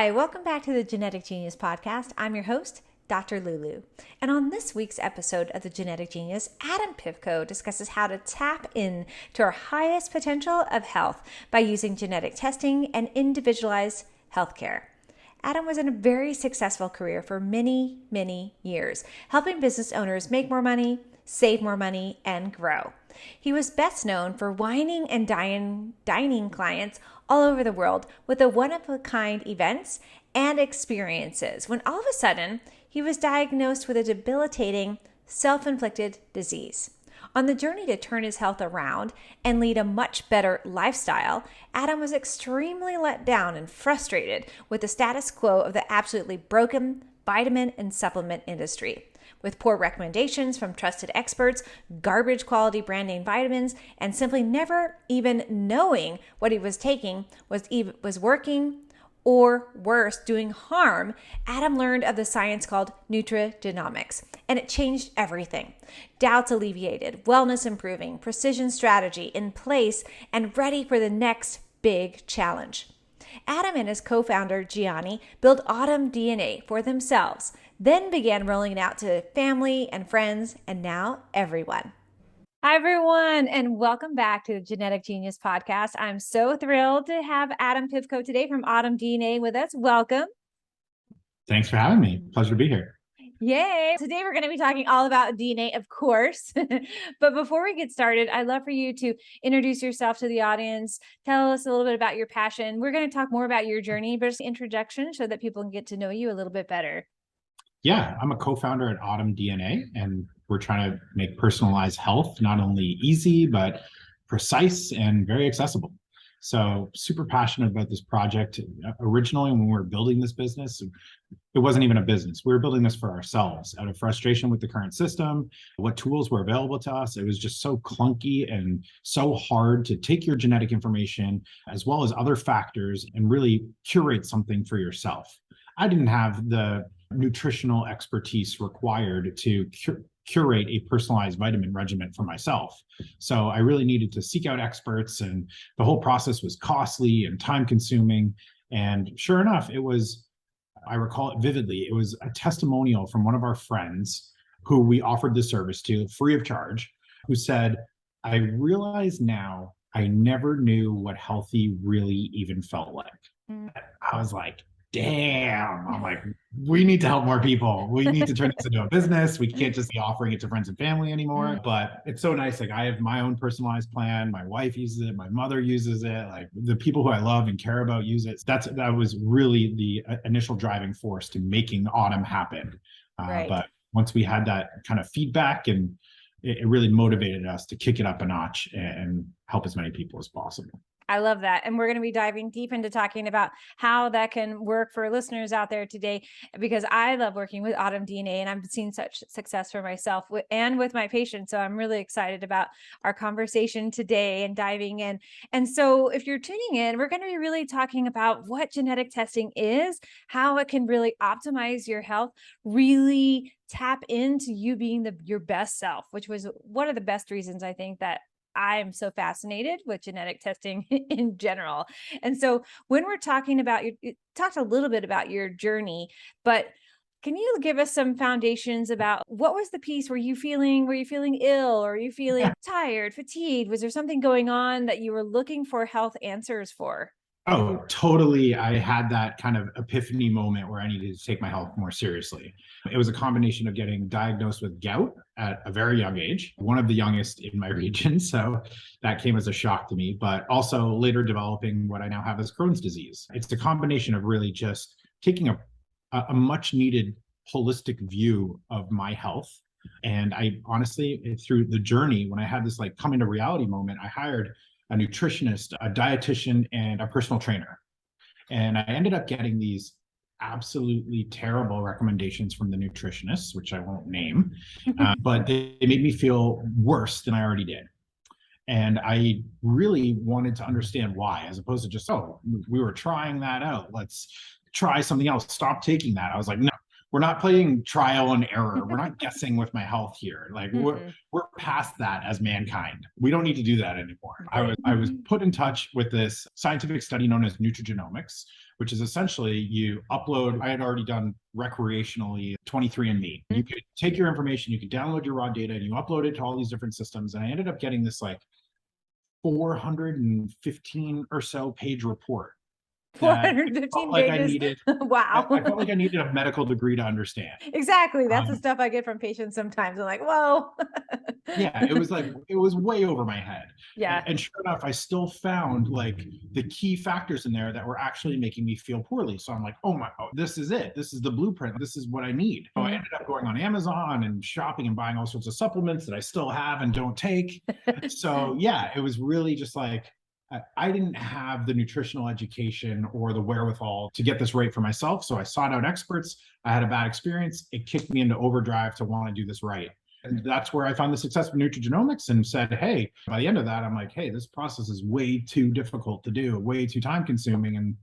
Hi, welcome back to the Genetic Genius podcast. I'm your host, Dr. Lulu. And on this week's episode of the Genetic Genius, Adam Pivko discusses how to tap into our highest potential of health by using genetic testing and individualized healthcare. Adam was in a very successful career for many, many years, helping business owners make more money, save more money, and grow. He was best known for wining and dining clients all over the world with the one-of-a-kind events and experiences when all of a sudden he was diagnosed with a debilitating self-inflicted disease. On the journey to turn his health around and lead a much better lifestyle, Adam was extremely let down and frustrated with the status quo of the absolutely broken vitamin and supplement industry. With poor recommendations from trusted experts, garbage quality brand name vitamins, and simply never even knowing what he was taking was working or worse, doing harm, Adam learned of the science called Nutrigenomics, and it changed everything. Doubts alleviated, wellness improving, precision strategy in place and ready for the next big challenge. Adam and his co-founder Gianni built Autumn DNA for themselves, then began rolling it out to family and friends, and now everyone. Hi, everyone, and welcome back to the Genetic Genius podcast. I'm so thrilled to have Adam Pivko today from Autumn DNA with us. Welcome. Thanks for having me. Pleasure to be here. Yay. Today, we're going to be talking all about DNA, of course. But before we get started, I'd love for you to introduce yourself to the audience. Tell us a little bit about your passion. We're going to talk more about your journey, but just introduction so that people can get to know you a little bit better. Yeah, I'm a co-founder at Autumn DNA, and we're trying to make personalized health not only easy, but precise and very accessible. So super passionate about this project. Originally, when we were building this business, it wasn't even a business. We were building this for ourselves out of frustration with the current system, what tools were available to us. It was just so clunky and so hard to take your genetic information as well as other factors and really curate something for yourself. I didn't have the nutritional expertise required to curate a personalized vitamin regimen for myself. So I really needed to seek out experts, and the whole process was costly and time consuming. And sure enough, I recall it vividly, it was a testimonial from one of our friends who we offered the service to free of charge, who said, I realize now I never knew what healthy really even felt like. I was like, damn. I'm like, we need to help more people. We need to turn this into a business. We can't just be offering it to friends and family anymore. But it's so nice. Like, I have my own personalized plan. My wife uses it. My mother uses it. Like, the people who I love and care about use it. That was really the initial driving force to making Autumn happen. Right. But once we had that kind of feedback, and it really motivated us to kick it up a notch and help as many people as possible. I love that. And we're going to be diving deep into talking about how that can work for listeners out there today, because I love working with Autumn DNA and I've seen such success for myself and with my patients. So I'm really excited about our conversation today and diving in. And so if you're tuning in, we're going to be really talking about what genetic testing is, how it can really optimize your health, really tap into you being your best self, which was one of the best reasons I think that I'm so fascinated with genetic testing in general. And so when we're talking about, you talked a little bit about your journey, but can you give us some foundations about what was the piece? Were you feeling ill, or were you feeling tired, fatigued? Was there something going on that you were looking for health answers for? Oh, totally. I had that kind of epiphany moment where I needed to take my health more seriously. It was a combination of getting diagnosed with gout at a very young age, one of the youngest in my region. So that came as a shock to me, but also later developing what I now have as Crohn's disease. It's a combination of really just taking a much needed holistic view of my health. And I honestly, through the journey, when I had this like coming to reality moment, I hired a nutritionist, a dietitian, and a personal trainer. And I ended up getting these absolutely terrible recommendations from the nutritionists, which I won't name, but they made me feel worse than I already did. And I really wanted to understand why, as opposed to just, oh, we were trying that out. Let's try something else. Stop taking that. I was like, no, we're not playing trial and error. We're not guessing with my health here. Like we're past that as mankind. We don't need to do that anymore. I was put in touch with this scientific study known as Nutrigenomics, which is essentially you upload. I had already done recreationally 23andMe. You could take your information, you could download your raw data, and you upload it to all these different systems. And I ended up getting this like 415 or so page report that 415 like I pages. needed. Wow. I felt like I needed a medical degree to understand. Exactly. That's the stuff I get from patients sometimes. I'm like, whoa. Yeah, it was way over my head. Yeah. And sure enough, I still found like the key factors in there that were actually making me feel poorly. So I'm like, this is it. This is the blueprint. This is what I need. So I ended up going on Amazon and shopping and buying all sorts of supplements that I still have and don't take. So yeah, it was really just like, I didn't have the nutritional education or the wherewithal to get this right for myself. So I sought out experts. I had a bad experience. It kicked me into overdrive to want to do this right. And that's where I found the success of Nutrigenomics and said, hey, by the end of that, I'm like, hey, this process is way too difficult to do, way too time consuming, and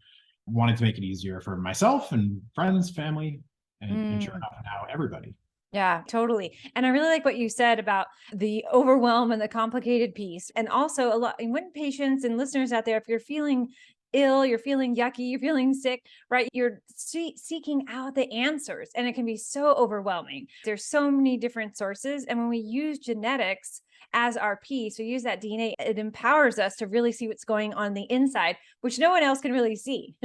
wanted to make it easier for myself and friends, family, and sure enough, now everybody. Yeah, totally. And I really like what you said about the overwhelm and the complicated piece. And also a lot, and when patients and listeners out there, if you're feeling ill, you're feeling yucky, you're feeling sick, right? You're seeking out the answers, and it can be so overwhelming. There's so many different sources. And when we use genetics as our piece, we use that DNA, it empowers us to really see what's going on the inside, which no one else can really see.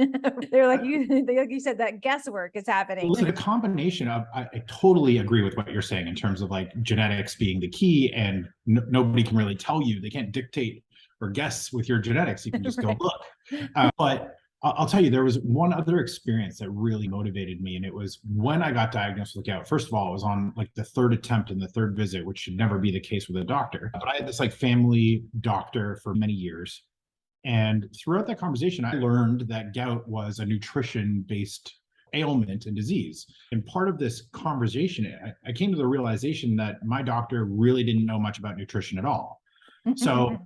They're like you said, that guesswork is happening. Well, so the combination of, I totally agree with what you're saying in terms of like genetics being the key, and nobody can really tell you. They can't dictate or guess with your genetics. You can just go look. But I'll tell you, there was one other experience that really motivated me. And it was when I got diagnosed with gout. First of all, it was on like the third attempt and the third visit, which should never be the case with a doctor. But I had this like family doctor for many years. And throughout that conversation, I learned that gout was a nutrition-based ailment and disease. And part of this conversation, I came to the realization that my doctor really didn't know much about nutrition at all. So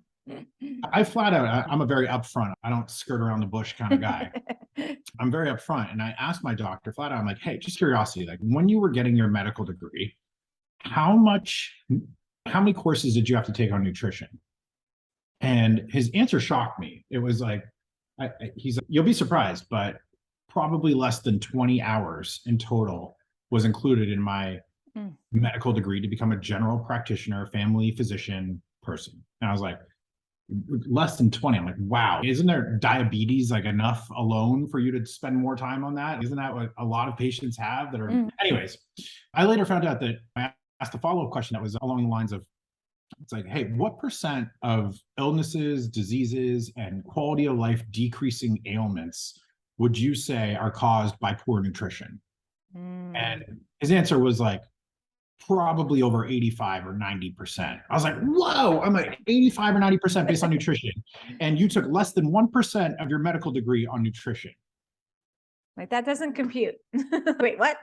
I flat out, I'm a very upfront, I don't skirt around the bush kind of guy. I'm very upfront. And I asked my doctor flat out, I'm like, hey, just curiosity, like when you were getting your medical degree, how many courses did you have to take on nutrition? And his answer shocked me. It was like, he's like, you'll be surprised, but probably less than 20 hours in total was included in my medical degree to become a general practitioner, family physician person. And I was like, less than 20. I'm like, wow, isn't there diabetes like enough alone for you to spend more time on that? Isn't that what a lot of patients have that are, anyways, I later found out that I asked a follow-up question that was along the lines of, it's like, hey, what percent of illnesses, diseases, and quality of life decreasing ailments would you say are caused by poor nutrition? And his answer was like, probably over 85 or 90%. I was like, whoa, I'm like 85 or 90% based on nutrition. And you took less than 1% of your medical degree on nutrition. Like that doesn't compute. Wait, what?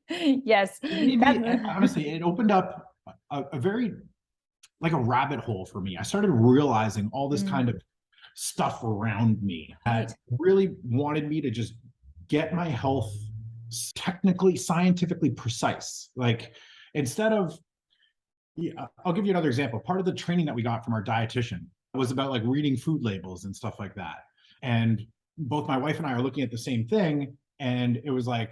Yes. Honestly, it opened up a very, like a rabbit hole for me. I started realizing all this kind of stuff around me that really wanted me to just get my health technically, scientifically precise. Like instead of, I'll give you another example. Part of the training that we got from our dietitian was about like reading food labels and stuff like that. And both my wife and I are looking at the same thing. And it was like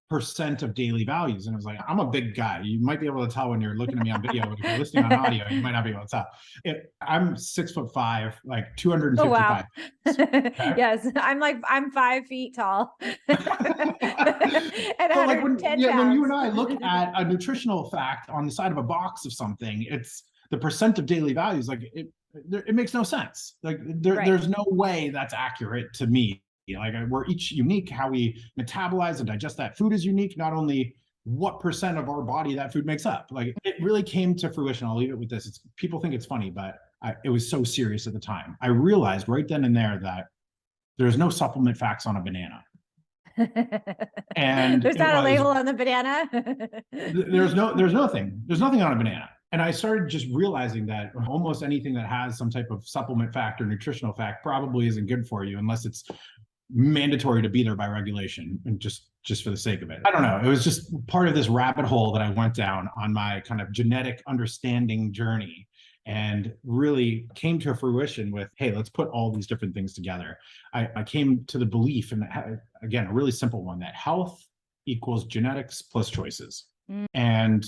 percent of daily values. And it was like, I'm a big guy. You might be able to tell when you're looking at me on video, but if you're listening on audio, you might not be able to tell. I'm 6'5", like 255. Oh, wow. Okay? Yes, I'm 5 feet tall. And like when you and I pounds. look at a nutritional fact on the side of a box of something, it's the percent of daily values. Like it makes no sense. Like there's no way that's accurate to me. Like we're each unique. How we metabolize and digest that food is unique. Not only what percent of our body that food makes up. Like it really came to fruition. I'll leave it with this. People think it's funny, but it was so serious at the time. I realized right then and there that there's no supplement facts on a banana. And there's not a label on the banana. There's nothing on a banana. And I started just realizing that almost anything that has some type of supplement fact or nutritional fact probably isn't good for you unless it's mandatory to be there by regulation and just for the sake of it. I don't know. It was just part of this rabbit hole that I went down on my kind of genetic understanding journey. and really came to fruition with, hey, let's put all these different things together. I came to the belief, and again, a really simple one, that health equals genetics plus choices. And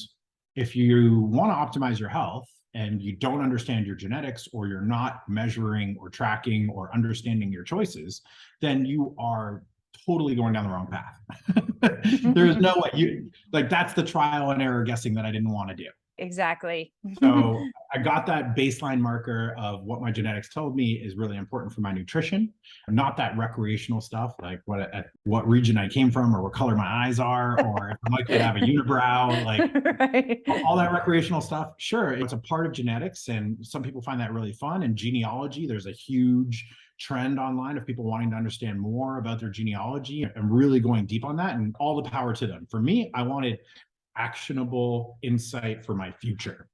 if you want to optimize your health and you don't understand your genetics, or you're not measuring or tracking or understanding your choices, then you are totally going down the wrong path. There's no way that's the trial and error guessing that I didn't want to do. Exactly. So I got that baseline marker of what my genetics told me is really important for my nutrition, not that recreational stuff like what region I came from, or what color my eyes are, or if I'm likely to have a unibrow, like Right. all that recreational stuff. Sure, it's a part of genetics, and some people find that really fun. And genealogy, there's a huge trend online of people wanting to understand more about their genealogy and really going deep on that, and all the power to them. For me, I wanted actionable insight for my future.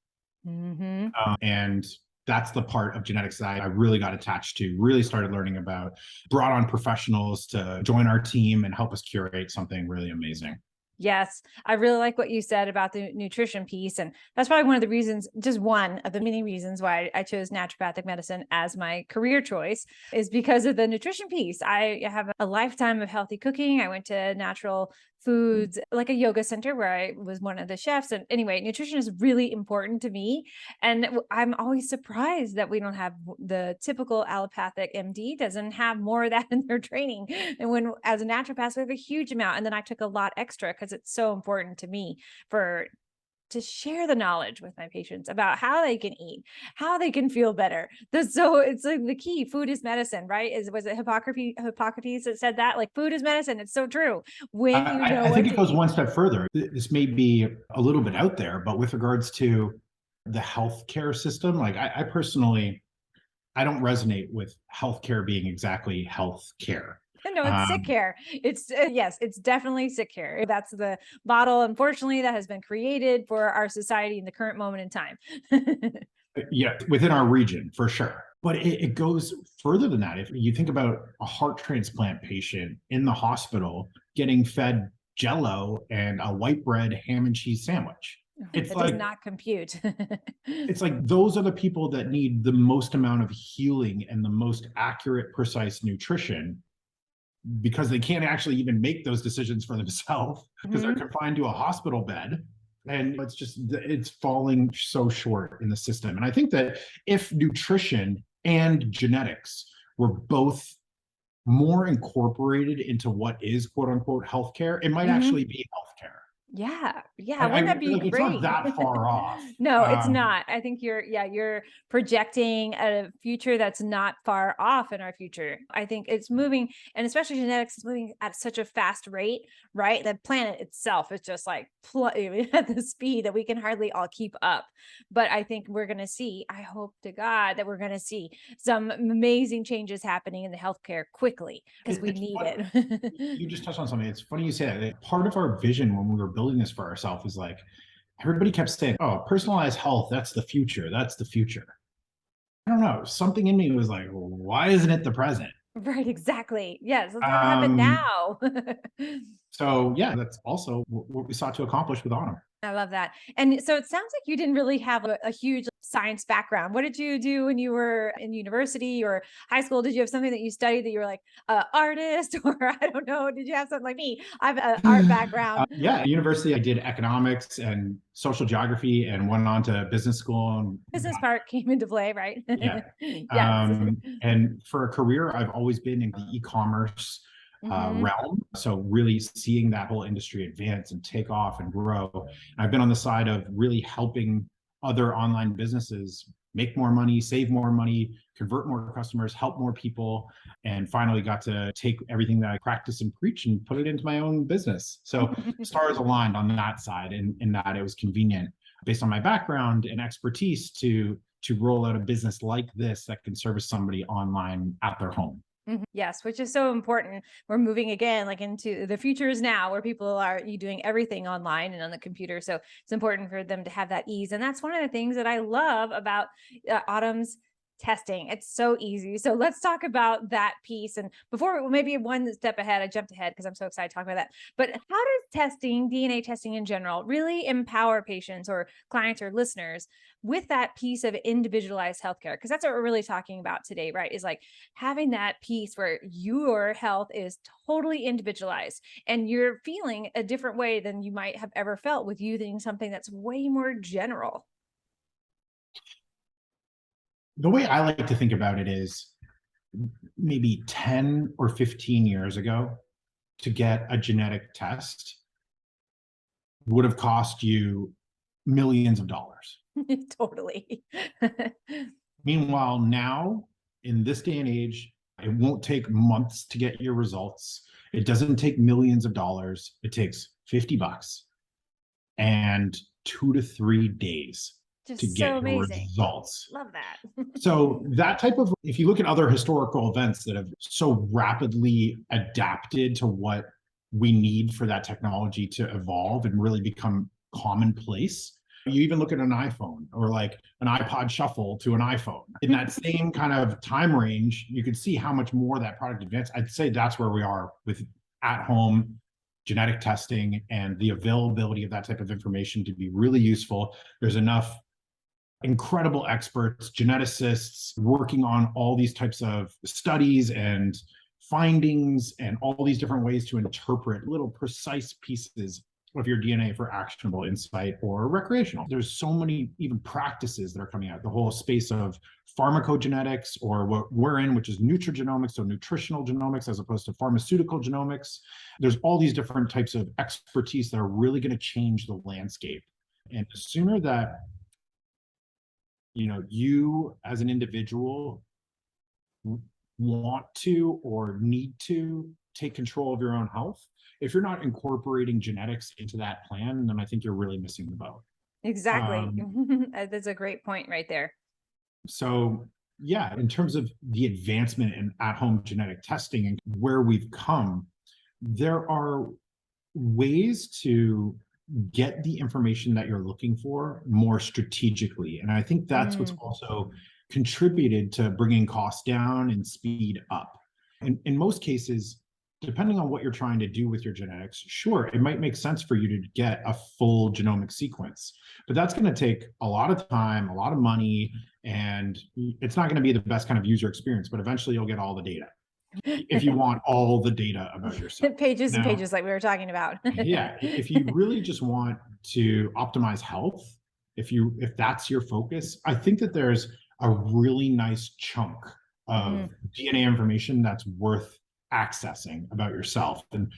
And that's the part of genetics that I really got attached to, really started learning about, brought on professionals to join our team and help us curate something really amazing. Yes, I really like what you said about the nutrition piece. And that's probably one of the reasons, just one of the many reasons why I chose naturopathic medicine as my career choice, is because of the nutrition piece. I have a lifetime of healthy cooking. I went to natural foods, like a yoga center where I was one of the chefs. And anyway, nutrition is really important to me. And I'm always surprised that we don't have the typical allopathic MD doesn't have more of that in their training. And when, as a naturopath, we have a huge amount. And then I took a lot extra because it's so important to me to share the knowledge with my patients about how they can eat, how they can feel better. So it's like the key. Food is medicine, right? Was it Hippocrates that said that? Like, food is medicine. It's so true. When you know I think what it goes to eat. one step further. This may be a little bit out there, but with regards to the healthcare system, like I personally, I don't resonate with healthcare being exactly healthcare. No, it's sick care. It's yes, it's definitely sick care. That's the model, unfortunately, that has been created for our society in the current moment in time. Yeah, within our region for sure. But it goes further than that. If you think about a heart transplant patient in the hospital getting fed Jello and a white bread ham and cheese sandwich, it's That does like not compute. it's like those are the people that need the most amount of healing and the most accurate, precise nutrition, because they can't actually even make those decisions for themselves because they're confined to a hospital bed. And it's falling so short in the system. And I think that if nutrition and genetics were both more incorporated into what is quote unquote healthcare, it might actually be healthcare. Yeah. Yeah. I Wouldn't that be like, it's not great? that far off. No, it's not. I think you're projecting a future that's not far off in our future. I think it's moving, and especially genetics is moving at such a fast rate, right? The planet itself is just like at the speed that we can hardly all keep up. But I think we're going to see, I hope to God that we're going to see some amazing changes happening in the healthcare quickly, because we It's need funny. it. You just touched on something. It's funny you say that. Part of our vision when we were building this for ourselves is like, everybody kept saying, oh, personalized health, that's the future. That's the future. I don't know. Something in me was like, well, why isn't it the present? Right, exactly. Yes, let's have it happen Um, now. so yeah, that's also what we sought to accomplish with Autumn. I love that. And so it sounds like you didn't really have a huge science background. What did you do when you were in university or high school? Did you have something that you studied that you were like an artist, or I don't know? Did you have something like me? I have an art background. Yeah, at university, I did economics and social geography and went on to business school. And Business part came into play, right? yeah. Yes. And for a career, I've always been in the e-commerce realm. So really seeing that whole industry advance and take off and grow. And I've been on the side of really helping other online businesses make more money, save more money, convert more customers, help more people, and finally got to take everything that I practice and preach and put it into my own business. So stars aligned on that side, in that it was convenient based on my background and expertise to roll out a business like this that can service somebody online at their home. Yes, which is so important. We're moving again, like into the future is now, where people are doing everything online and on the computer. So it's important for them to have that ease. And that's one of the things that I love about Autumn's testing. It's so easy. So let's talk about that piece. And before, maybe one step ahead, I jumped ahead because I'm so excited to talk about that. But how does testing, DNA testing in general, really empower patients or clients or listeners with that piece of individualized healthcare? Because that's what we're really talking about today, right? Is like having that piece where your health is totally individualized and you're feeling a different way than you might have ever felt with using something that's way more general. The way I like to think about it is maybe 10 or 15 years ago, to get a genetic test would have cost you millions of dollars. Totally. Meanwhile, now in this day and age, it won't take months to get your results. It doesn't take millions of dollars. It takes $50 and 2 to 3 days Just to so get your amazing. results. Love that. So that type of, if you look at other historical events that have so rapidly adapted to what we need for that technology to evolve and really become commonplace, you even look at an iPhone or like an iPod Shuffle to an iPhone. In that same kind of time range, you could see how much more that product advanced. I'd say that's where we are with at-home genetic testing and the availability of that type of information to be really useful. There's enough incredible experts, geneticists working on all these types of studies and findings and all these different ways to interpret little precise pieces of your DNA for actionable insight or recreational. There's so many even practices that are coming out. The whole space of pharmacogenetics, or what we're in, which is nutrigenomics, so nutritional genomics as opposed to pharmaceutical genomics. There's all these different types of expertise that are really going to change the landscape. And the sooner that you as an individual want to or need to take control of your own health, if you're not incorporating genetics into that plan, then I think you're really missing the boat. Exactly. That's a great point right there. So yeah, in terms of the advancement in at-home genetic testing and where we've come, there are ways to get the information that you're looking for more strategically. And I think that's what's also contributed to bringing costs down and speed up. And in most cases, depending on what you're trying to do with your genetics, sure, it might make sense for you to get a full genomic sequence, but that's going to take a lot of time, a lot of money, and it's not going to be the best kind of user experience, but eventually you'll get all the data. If you want all the data about yourself. Pages and pages like we were talking about. Yeah, if you really just want to optimize health, if that's your focus, I think that there's a really nice chunk of DNA information that's worth accessing about yourself. And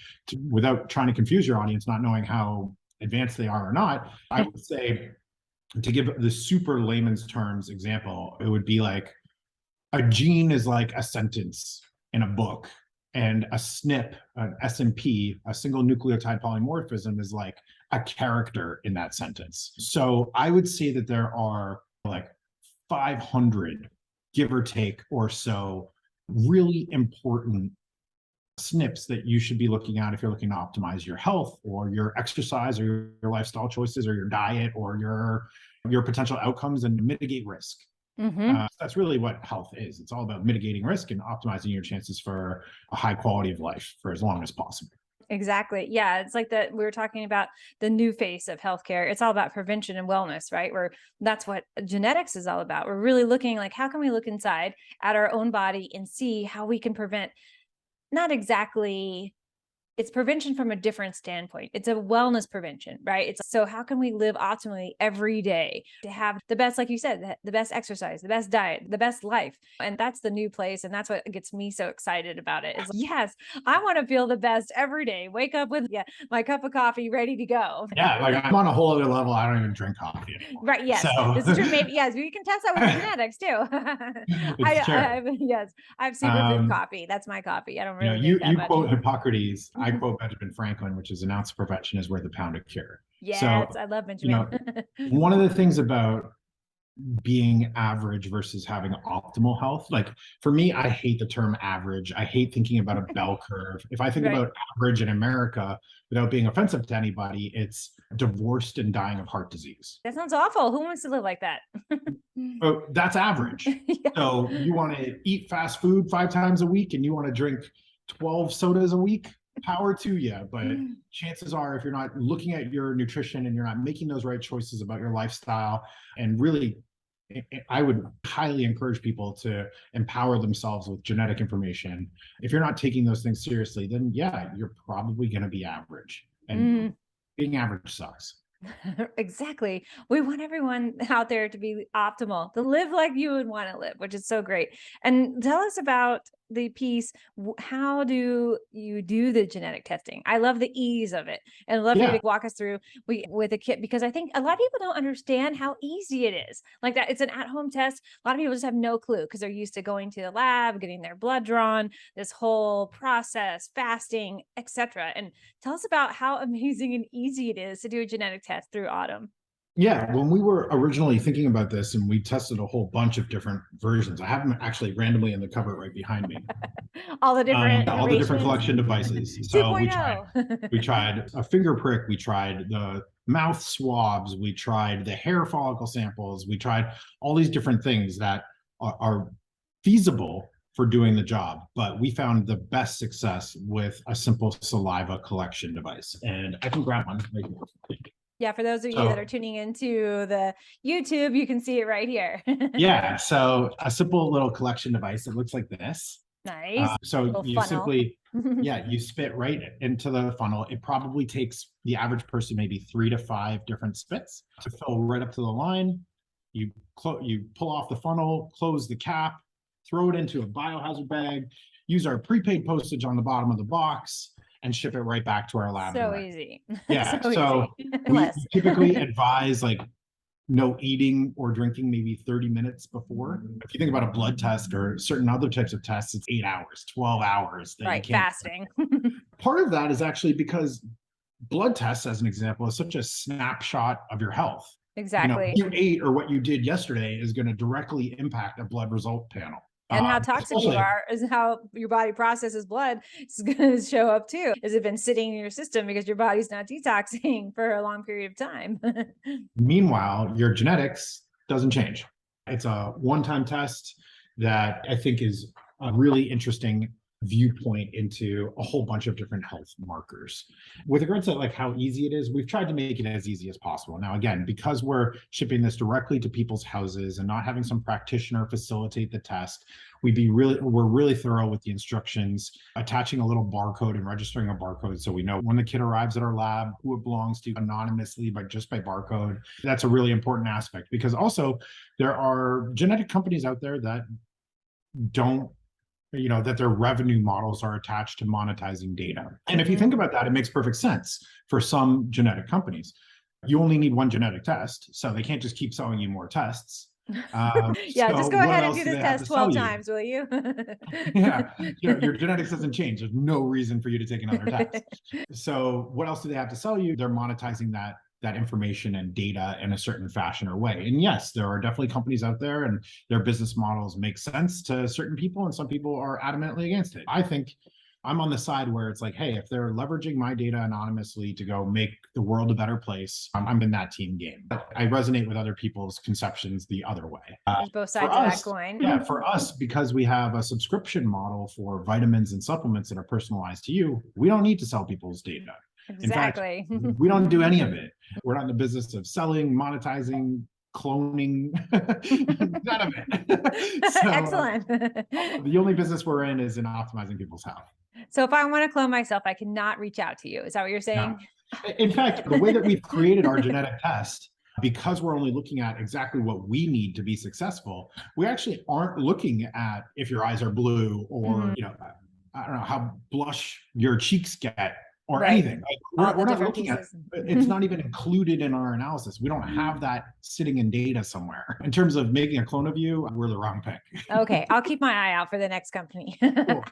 without trying to confuse your audience, not knowing how advanced they are or not, I would say, to give the super layman's terms example, it would be like a gene is like a sentence in a book, and a SNP, an SMP, a single nucleotide polymorphism, is like a character in that sentence. So I would say that there are like 500, give or take or so, really important SNPs that you should be looking at if you're looking to optimize your health or your exercise or your lifestyle choices or your diet or your potential outcomes and mitigate risk. That's really what health is. It's all about mitigating risk and optimizing your chances for a high quality of life for as long as possible. Exactly. Yeah. It's like that we were talking about the new face of healthcare. It's all about prevention and wellness, right? Where that's what genetics is all about. We're really looking like, how can we look inside at our own body and see how we can prevent, not exactly, it's prevention from a different standpoint. It's a wellness prevention, right? It's so how can we live optimally every day to have the best, like you said, the best exercise, the best diet, the best life. And that's the new place. And that's what gets me so excited about it is, yes, I want to feel the best every day. Wake up with my cup of coffee ready to go. Yeah, like I'm on a whole other level. I don't even drink coffee anymore. Right. Yes. So. This is true. Maybe, yes, we can test that with genetics too. Yes, I have superfood coffee. That's my coffee. I don't really you quote Hippocrates. I quote Benjamin Franklin, which is an ounce of prevention is worth a pound of cure. Yes, so, I love Benjamin. One of the things about being average versus having optimal health. Like for me, I hate the term average. I hate thinking about a bell curve. If I think Right. about average in America, without being offensive to anybody, it's divorced and dying of heart disease. That sounds awful. Who wants to live like that? Oh, that's average. Yeah. So you want to eat fast food 5 times a week and you want to drink 12 sodas a week, power to you. But chances are, if you're not looking at your nutrition and you're not making those right choices about your lifestyle, and really, I would highly encourage people to empower themselves with genetic information. If you're not taking those things seriously, then yeah, you're probably going to be average. And being average sucks. Exactly. We want everyone out there to be optimal, to live like you would want to live, which is so great. And tell us about the piece. How do you do the genetic testing? I love the ease of it, and I'd love for you Yeah. to walk us through with a kit, because I think a lot of people don't understand how easy it is. Like that, it's an at-home test. A lot of people just have no clue because they're used to going to the lab, getting their blood drawn, this whole process, fasting, etc. And tell us about how amazing and easy it is to do a genetic test through Autumn. Yeah, when we were originally thinking about this and we tested a whole bunch of different versions, I have them actually randomly in the cupboard right behind me. All the different All the different iterations. collection devices. So we tried 2.0. a finger prick, we tried the mouth swabs, we tried the hair follicle samples, we tried all these different things that are feasible for doing the job. But we found the best success with a simple saliva collection device. And I can grab one right here. Yeah, for those of you that are tuning into the YouTube, you can see it right here. Yeah, so a simple little collection device. It looks like this. Nice. So you funnel. simply, yeah, you spit right into the funnel. It probably takes the average person maybe 3 to 5 different spits to fill right up to the line. You pull off the funnel, close the cap, throw it into a biohazard bag, use our prepaid postage on the bottom of the box, and ship it right back to our lab. So easy. Yeah. So we typically advise like no eating or drinking maybe 30 minutes before. If you think about a blood test or certain other types of tests, it's 8 hours, 12 hours. That right, fasting. Part of that is actually because blood tests, as an example, is such a snapshot of your health. Exactly. You ate or what you did yesterday is going to directly impact a blood result panel. And how toxic you are is how your body processes blood. It's going to show up too. Has it been sitting in your system because your body's not detoxing for a long period of time? Meanwhile, your genetics doesn't change. It's a one-time test that I think is a really interesting viewpoint into a whole bunch of different health markers. With regards to like how easy it is, we've tried to make it as easy as possible. Now, again, because we're shipping this directly to people's houses and not having some practitioner facilitate the test, we're really thorough with the instructions, attaching a little barcode and registering a barcode so we know when the kit arrives at our lab who it belongs to anonymously, but just by barcode. That's a really important aspect, because also there are genetic companies out there that don't, that their revenue models are attached to monetizing data. And if you think about that, it makes perfect sense for some genetic companies. You only need one genetic test, so they can't just keep selling you more tests. Yeah, so just go ahead and do this test 12 times, will you? Yeah, your genetics doesn't change. There's no reason for you to take another test. So what else do they have to sell you? They're monetizing that information and data in a certain fashion or way. And yes, there are definitely companies out there and their business models make sense to certain people, and some people are adamantly against it. I think I'm on the side where it's like, hey, if they're leveraging my data anonymously to go make the world a better place, I'm in that team game. I resonate with other people's conceptions the other way. There's both sides of that coin. Yeah, for us, because we have a subscription model for vitamins and supplements that are personalized to you, we don't need to sell people's data. Exactly. In fact, we don't do any of it. We're not in the business of selling, monetizing, cloning, none of it. So, excellent. The only business we're in is in optimizing people's health. So if I want to clone myself, I cannot reach out to you. Is that what you're saying? No. In fact, the way that we've created our genetic test, because we're only looking at exactly what we need to be successful, we actually aren't looking at if your eyes are blue or, I don't know, how blush your cheeks get or anything. Like, we're not looking at it. It's not even included in our analysis. We don't have that sitting in data somewhere. In terms of making a clone of you, we're the wrong pick. Okay, I'll keep my eye out for the next company. Cool.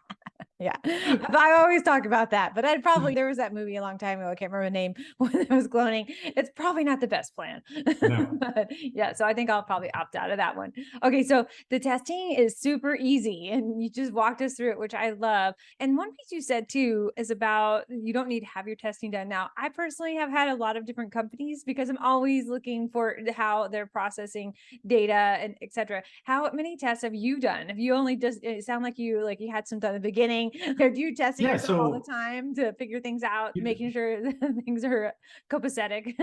Yeah. I always talk about that, but there was that movie a long time ago. I can't remember the name when it was cloning. It's probably not the best plan. No. But yeah, so I think I'll probably opt out of that one. Okay, so the testing is super easy and you just walked us through it, which I love. And one piece you said too is about you don't need to have your testing done. Now, I personally have had a lot of different companies because I'm always looking for how they're processing data and et cetera. How many tests have you done? Have you only just, it sound like you had some done at the beginning? Are you testing Yeah. yourself all the So time to figure things out, making sure that things are copacetic?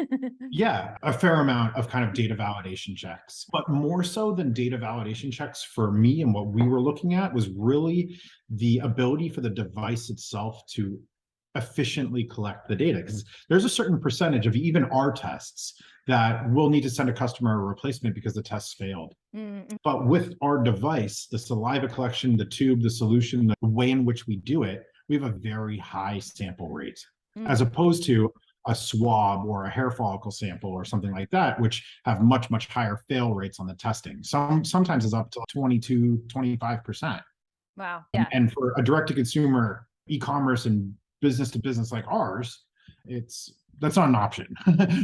yeah, a fair amount of kind of data validation checks, but more so than data validation checks for me and what we were looking at was really the ability for the device itself to efficiently collect the data. Because there's a certain percentage of even our tests that we'll need to send a customer a replacement because the tests failed. Mm-hmm. But with our device, the saliva collection, the tube, the solution, the way in which we do it, we have a very high sample rate, as opposed to a swab or a hair follicle sample or something like that, which have much, much higher fail rates on the testing. Sometimes it's up to 22, 25%. Wow. Yeah. And for a direct to consumer e-commerce and business to business like ours, that's not an option.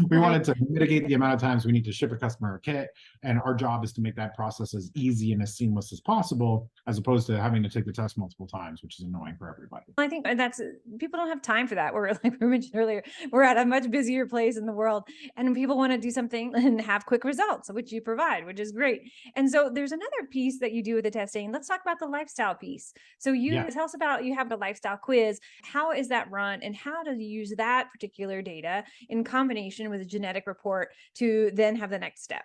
We wanted to mitigate the amount of times we need to ship a customer a kit, and our job is to make that process as easy and as seamless as possible, as opposed to having to take the test multiple times, which is annoying for everybody. I think that's people don't have time for that. We're like we mentioned earlier, we're at a much busier place in the world, and people want to do something and have quick results, which you provide, which is great. And so there's another piece that you do with the testing. Let's talk about the lifestyle piece. So Yeah. tell us about you have a lifestyle quiz. How is that run, and how do you use that particular data in combination with a genetic report to then have the next step?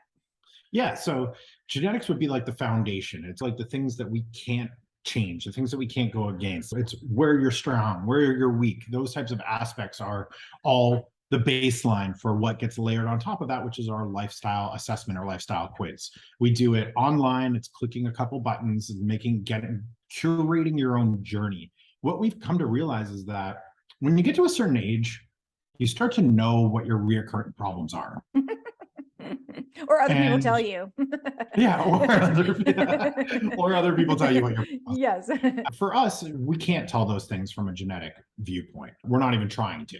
Yeah. So genetics would be like the foundation. It's like the things that we can't change, the things that we can't go against. It's where you're strong, where you're weak. Those types of aspects are all the baseline for what gets layered on top of that, which is our lifestyle assessment or lifestyle quiz. We do it online. It's clicking a couple buttons and curating your own journey. What we've come to realize is that when you get to a certain age, you start to know what your recurrent problems are. Or other people tell you. Yeah, or other people tell you what you're. Yes. For us, we can't tell those things from a genetic viewpoint. We're not even trying to.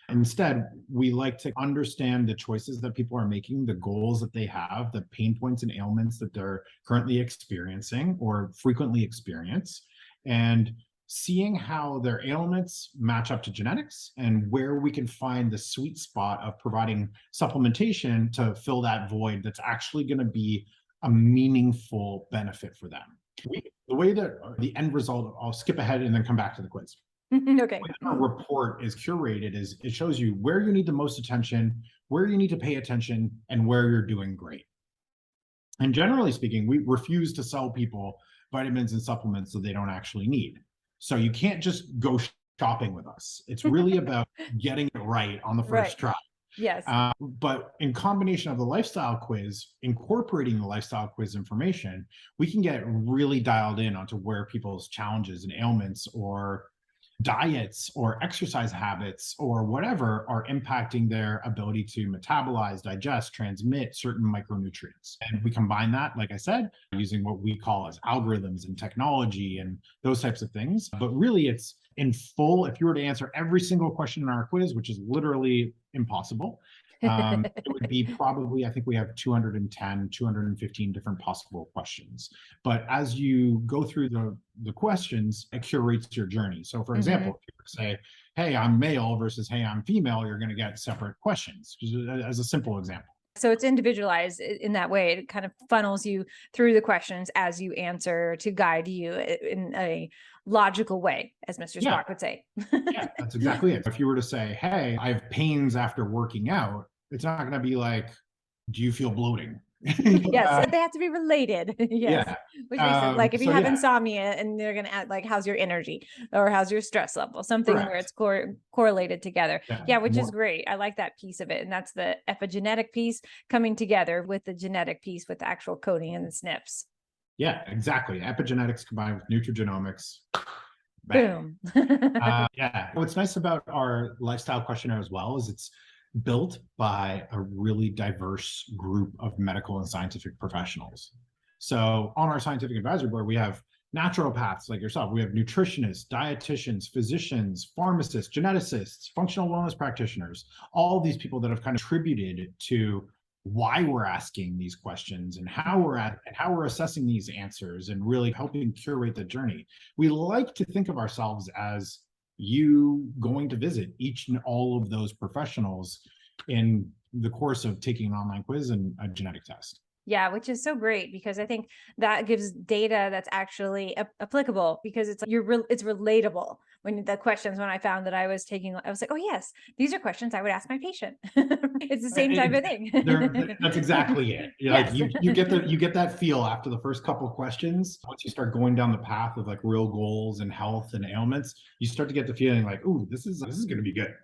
Instead, we like to understand the choices that people are making, the goals that they have, the pain points and ailments that they're currently experiencing or frequently experience, and seeing how their ailments match up to genetics and where we can find the sweet spot of providing supplementation to fill that void that's actually going to be a meaningful benefit for them. The way that the end result, I'll skip ahead and then come back to the quiz. Okay. Our report is curated is it shows you where you need the most attention, where you need to pay attention, and where you're doing great. And generally speaking, we refuse to sell people vitamins and supplements that they don't actually need. So you can't just go shopping with us. It's really about getting it right on the first try. Yes. But in combination of the lifestyle quiz, incorporating the lifestyle quiz information, we can get really dialed in onto where people's challenges and ailments or diets or exercise habits or whatever are impacting their ability to metabolize, digest, transmit certain micronutrients. And we combine that, like I said, using what we call as algorithms and technology and those types of things. But really, it's in full. If you were to answer every single question in our quiz, which is literally impossible, it would be probably, I think we have 210, 215 different possible questions. But as you go through the questions, it curates your journey. So for example, if you say, hey, I'm male versus, hey, I'm female, you're going to get separate questions, as a simple example. So it's individualized in that way. It kind of funnels you through the questions as you answer to guide you in a logical way, as Mr. Spock would say. Yeah, that's exactly it. If you were to say, hey, I have pains after working out, it's not going to be like, do you feel bloating? Yes, they have to be related. Yes. Yeah. Which makes sense. Like if you have insomnia and they're going to add like, how's your energy or how's your stress level? Something where it's correlated together. Yeah, which is great. I like that piece of it. And that's the epigenetic piece coming together with the genetic piece with the actual coding and the SNPs. Yeah, exactly. Epigenetics combined with nutrigenomics. Boom. Yeah. What's nice about our lifestyle questionnaire as well is it's built by a really diverse group of medical and scientific professionals. So on our scientific advisory board, we have naturopaths like yourself. We have nutritionists, dietitians, physicians, pharmacists, geneticists, functional wellness practitioners, all these people that have kind of contributed to why we're asking these questions and how we're assessing these answers and really helping curate the journey. We like to think of ourselves as you going to visit each and all of those professionals in the course of taking an online quiz and a genetic test. Yeah, which is so great because I think that gives data that's actually applicable because it's it's relatable. When the questions, when I found that I was like, oh yes, these are questions I would ask my patient. It's the same type of thing. That's exactly it. Yes. Like you get that feel after the first couple of questions. Once you start going down the path of like real goals and health and ailments, you start to get the feeling like, ooh, this is going to be good.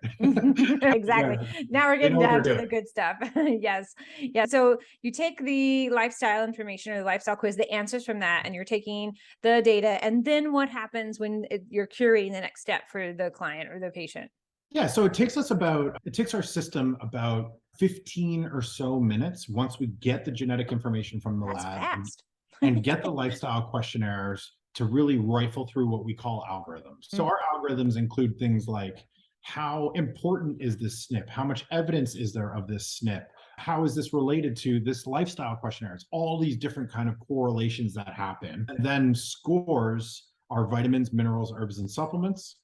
Exactly. Yeah. Now we're getting They know what down they're to the doing. good stuff. Yes. Yeah. So you take the lifestyle information or the lifestyle quiz, the answers from that, and you're taking the data. And then what happens when you're curating the next step for the client or the patient? Yeah, so it takes our system about 15 or so minutes once we get the genetic information from the That's lab fast. and get the lifestyle questionnaires to really rifle through what we call algorithms. So our algorithms include things like how important is this SNP? How much evidence is there of this SNP? How is this related to this lifestyle questionnaire? It's all these different kind of correlations that happen. And then scores are vitamins, minerals, herbs, and supplements.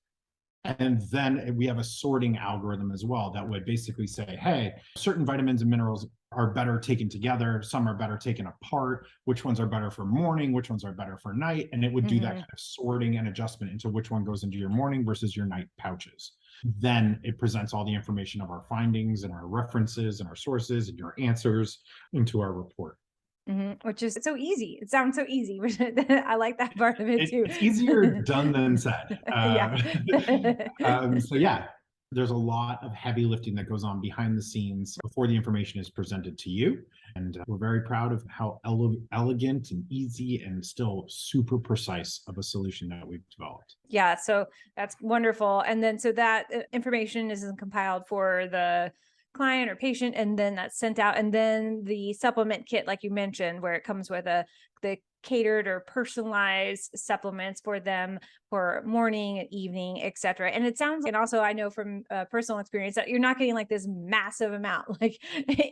And then we have a sorting algorithm as well that would basically say, hey, certain vitamins and minerals are better taken together. Some are better taken apart. Which ones are better for morning? Which ones are better for night? And it would do that kind of sorting and adjustment into which one goes into your morning versus your night pouches. Then it presents all the information of our findings and our references and our sources and your answers into our report. Which is so easy. It sounds so easy, which I like that part of it too. It's easier done than said. Yeah. So yeah, there's a lot of heavy lifting that goes on behind the scenes before the information is presented to you. And we're very proud of how elegant and easy and still super precise of a solution that we've developed. Yeah. So that's wonderful. And then so that information is compiled for the client or patient, and then that's sent out. And then the supplement kit, like you mentioned, where it comes with the catered or personalized supplements for them for morning and evening, etc. And it sounds, and also I know from personal experience that you're not getting like this massive amount, like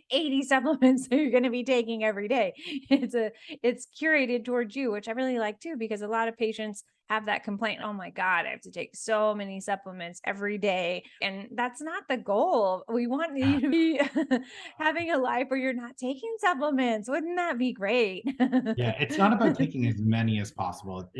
80 supplements that you're going to be taking every day. It's curated towards you, which I really like too, because a lot of patients have that complaint. Oh my God, I have to take so many supplements every day. And that's not the goal. We want you to be having a life where you're not taking supplements. Wouldn't that be great? Yeah, it's not about taking as many as possible.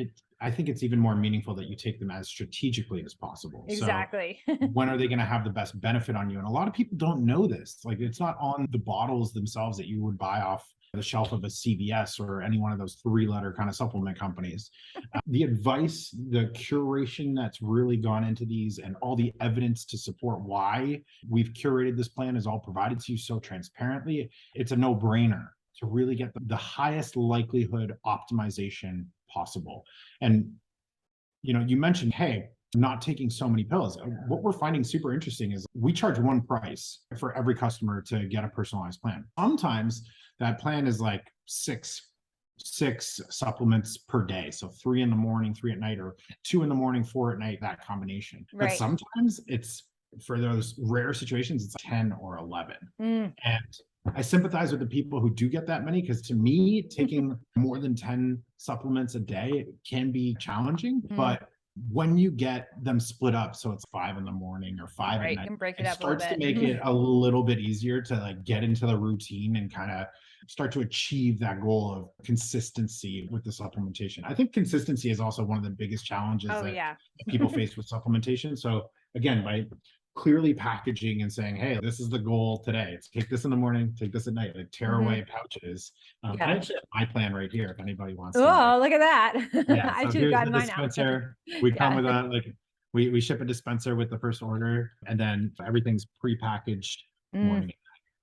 I think it's even more meaningful that you take them as strategically as possible. Exactly. So when are they going to have the best benefit on you? And a lot of people don't know this. Like it's not on the bottles themselves that you would buy off the shelf of a CVS or any one of those 3-letter kind of supplement companies. The advice, the curation that's really gone into these and all the evidence to support why we've curated this plan is all provided to you so transparently. It's a no-brainer to really get the highest likelihood optimization possible. And you mentioned, hey, not taking so many pills. What we're finding super interesting is we charge one price for every customer to get a personalized plan. Sometimes that plan is like six supplements per day. So 3 in the morning, 3 at night, or 2 in the morning, 4 at night, that combination. But Right. sometimes it's, for those rare situations, it's 10 or 11. Mm. And I sympathize with the people who do get that many, because to me, taking more than 10 supplements a day can be challenging. But when you get them split up, so it's 5 in the morning or 5 Right. at night, And break it it up a little starts to bit. make it a little bit easier to like get into the routine and kind of start to achieve that goal of consistency with the supplementation. I think consistency is also one of the biggest challenges Oh that yeah. people face with supplementation. So again, by clearly packaging and saying, hey, this is the goal today. It's take this in the morning, take this at night, like tearaway pouches. And I actually have my plan right here if anybody wants to. Oh, look at that. Yeah, I so should have here's the gotten mine out. dispenser. We come Yeah. with we ship a dispenser with the first order, and then everything's pre-packaged morning.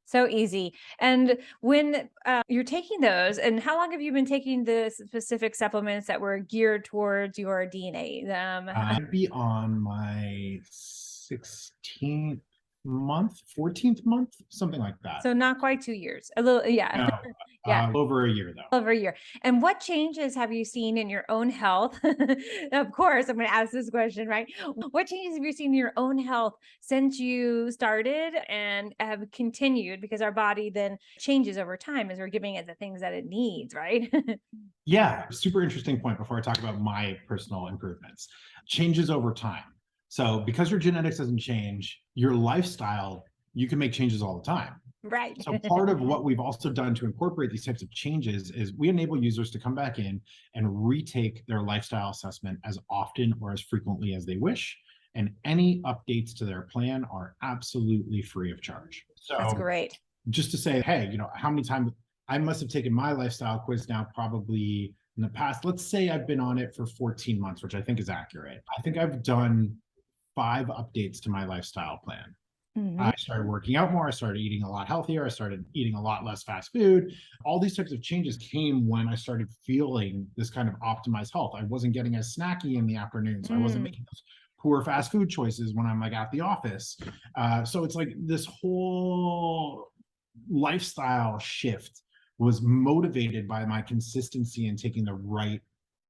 So easy. And when you're taking those, and how long have you been taking the specific supplements that were geared towards your DNA? I'd be on my 16th month, 14th month, something like that. So not quite 2 years. A little, yeah. No, Yeah. over a year though. Over a year. And what changes have you seen in your own health? Of course, I'm going to ask this question, right? What changes have you seen in your own health since you started and have continued? Because our body then changes over time as we're giving it the things that it needs, right? Yeah, super interesting point before I talk about my personal improvements. Changes over time. So because your genetics doesn't change, your lifestyle, you can make changes all the time. Right. So part of what we've also done to incorporate these types of changes is we enable users to come back in and retake their lifestyle assessment as often or as frequently as they wish. And any updates to their plan are absolutely free of charge. That's So great. just to say, hey, how many times I must have taken my lifestyle quiz now, probably in the past, let's say I've been on it for 14 months, which I think is accurate. I think I've done 5 updates to my lifestyle plan. Mhm. I started working out more. I started eating a lot healthier. I started eating a lot less fast food. All these types of changes came when I started feeling this kind of optimized health. I wasn't getting as snacky in the afternoons. I wasn't making those poor fast food choices when I'm like at the office. So it's like this whole lifestyle shift was motivated by my consistency in taking the right